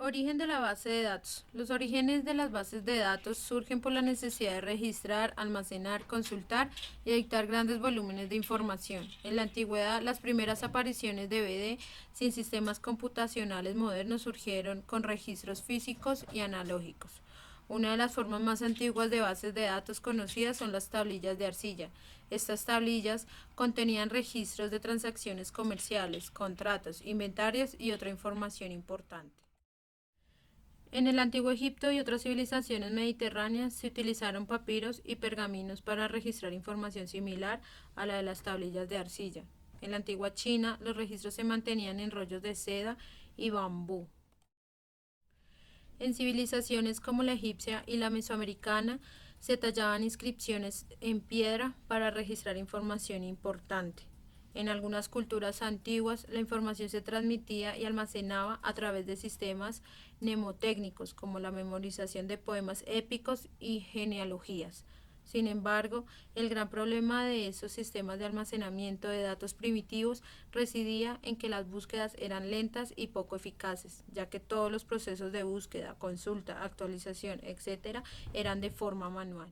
Origen de la base de datos. Los orígenes de las bases de datos surgen por la necesidad de registrar, almacenar, consultar y editar grandes volúmenes de información. En la antigüedad, las primeras apariciones de BD sin sistemas computacionales modernos surgieron con registros físicos y analógicos. Una de las formas más antiguas de bases de datos conocidas son las tablillas de arcilla. Estas tablillas contenían registros de transacciones comerciales, contratos, inventarios y otra información importante. En el antiguo Egipto y otras civilizaciones mediterráneas se utilizaron papiros y pergaminos para registrar información similar a la de las tablillas de arcilla. En la antigua China, los registros se mantenían en rollos de seda y bambú. En civilizaciones como la egipcia y la mesoamericana, se tallaban inscripciones en piedra para registrar información importante. En algunas culturas antiguas, la información se transmitía y almacenaba a través de sistemas mnemotécnicos, como la memorización de poemas épicos y genealogías. Sin embargo, el gran problema de esos sistemas de almacenamiento de datos primitivos residía en que las búsquedas eran lentas y poco eficaces, ya que todos los procesos de búsqueda, consulta, actualización, etc., eran de forma manual.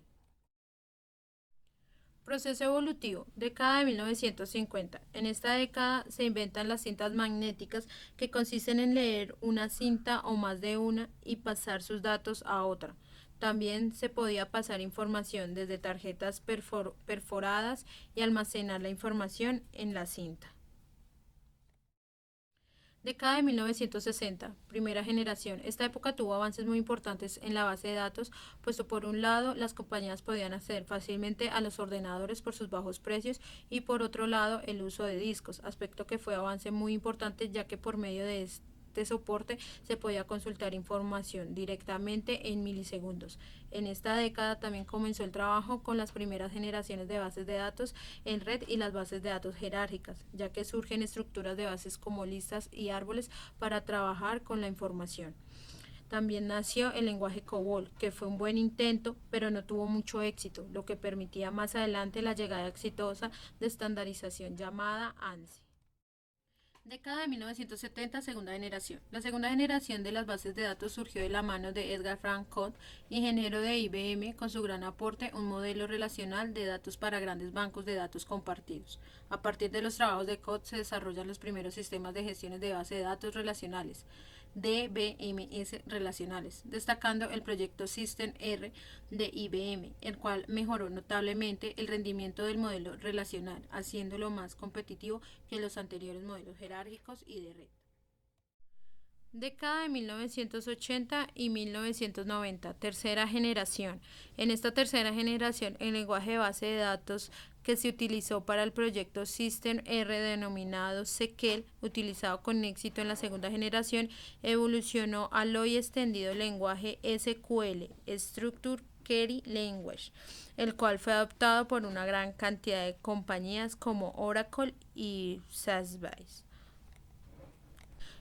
Proceso evolutivo, década de 1950. En esta década se inventan las cintas magnéticas, que consisten en leer una cinta o más de una y pasar sus datos a otra. También se podía pasar información desde tarjetas perforadas y almacenar la información en la cinta. Década de 1960, primera generación. Esta época tuvo avances muy importantes en la base de datos, puesto por un lado las compañías podían acceder fácilmente a los ordenadores por sus bajos precios y por otro lado el uso de discos, aspecto que fue avance muy importante ya que por medio de este soporte se podía consultar información directamente en milisegundos. En esta década también comenzó el trabajo con las primeras generaciones de bases de datos en red y las bases de datos jerárquicas, ya que surgen estructuras de bases como listas y árboles para trabajar con la información. También nació el lenguaje COBOL, que fue un buen intento, pero no tuvo mucho éxito, lo que permitía más adelante la llegada exitosa de estandarización llamada ANSI. Década de 1970, segunda generación. La segunda generación de las bases de datos surgió de la mano de Edgar Frank Codd, ingeniero de IBM, con su gran aporte, un modelo relacional de datos para grandes bancos de datos compartidos. A partir de los trabajos de Codd se desarrollan los primeros sistemas de gestión de base de datos relacionales, DBMS relacionales, destacando el proyecto System R de IBM, el cual mejoró notablemente el rendimiento del modelo relacional, haciéndolo más competitivo que los anteriores modelos jerárquicos y de red. Década de 1980 y 1990, tercera generación. En esta tercera generación, el lenguaje de base de datos que se utilizó para el proyecto System R denominado SQL, utilizado con éxito en la segunda generación, evolucionó al hoy extendido lenguaje SQL, Structured Query Language, el cual fue adoptado por una gran cantidad de compañías como Oracle y Salesforce,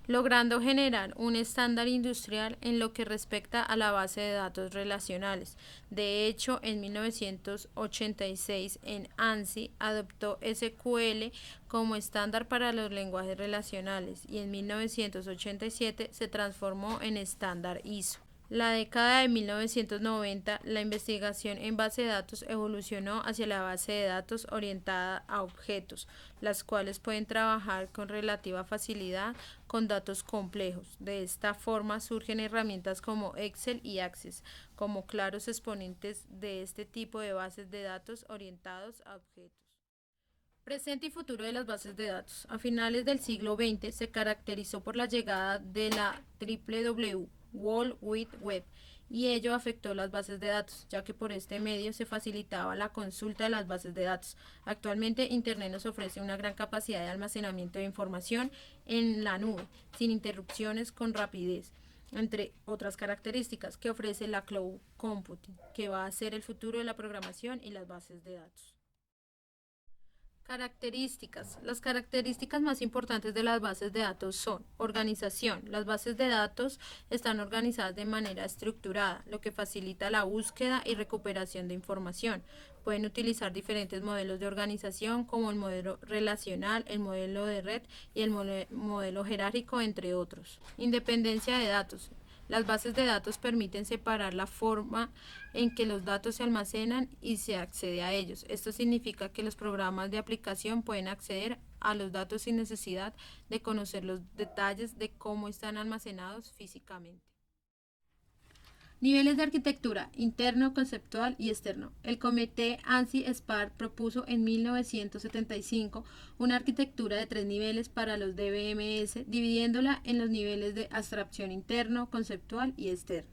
logrando generar un estándar industrial en lo que respecta a la base de datos relacionales. De hecho, en 1986 en ANSI adoptó SQL como estándar para los lenguajes relacionales y en 1987 se transformó en estándar ISO. La década de 1990, la investigación en base de datos evolucionó hacia la base de datos orientada a objetos, las cuales pueden trabajar con relativa facilidad con datos complejos. De esta forma surgen herramientas como Excel y Access, como claros exponentes de este tipo de bases de datos orientados a objetos. Presente y futuro de las bases de datos. A finales del siglo XX se caracterizó por la llegada de la WWW, World Wide Web, y ello afectó las bases de datos, ya que por este medio se facilitaba la consulta de las bases de datos. Actualmente, Internet nos ofrece una gran capacidad de almacenamiento de información en la nube, sin interrupciones, con rapidez, entre otras características que ofrece la Cloud Computing, que va a ser el futuro de la programación y las bases de datos. Características. Las características más importantes de las bases de datos son organización. Las bases de datos están organizadas de manera estructurada, lo que facilita la búsqueda y recuperación de información. Pueden utilizar diferentes modelos de organización como el modelo relacional, el modelo de red y el modelo jerárquico, entre otros. Independencia de datos. Las bases de datos permiten separar la forma en que los datos se almacenan y se accede a ellos. Esto significa que los programas de aplicación pueden acceder a los datos sin necesidad de conocer los detalles de cómo están almacenados físicamente. Niveles de arquitectura: interno, conceptual y externo. El comité ANSI-SPARC propuso en 1975 una arquitectura de 3 niveles para los DBMS, dividiéndola en los niveles de abstracción interno, conceptual y externo.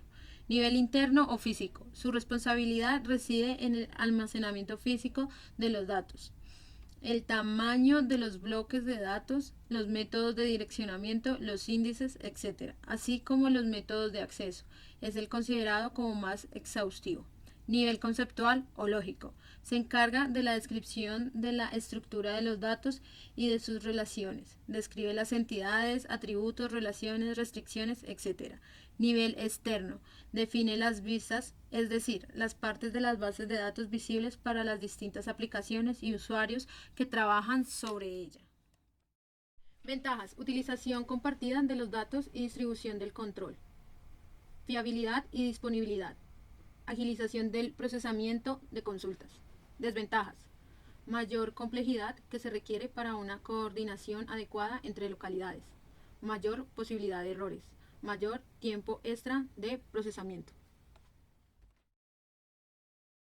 Nivel interno o físico. Su responsabilidad reside en el almacenamiento físico de los datos, el tamaño de los bloques de datos, los métodos de direccionamiento, los índices, etc., así como los métodos de acceso. Es el considerado como más exhaustivo. Nivel conceptual o lógico. Se encarga de la descripción de la estructura de los datos y de sus relaciones. Describe las entidades, atributos, relaciones, restricciones, etc. Nivel externo. Define las vistas, es decir, las partes de las bases de datos visibles para las distintas aplicaciones y usuarios que trabajan sobre ella. Ventajas: utilización compartida de los datos y distribución del control. Fiabilidad y disponibilidad. Agilización del procesamiento de consultas. Desventajas: mayor complejidad que se requiere para una coordinación adecuada entre localidades, mayor posibilidad de errores, mayor tiempo extra de procesamiento.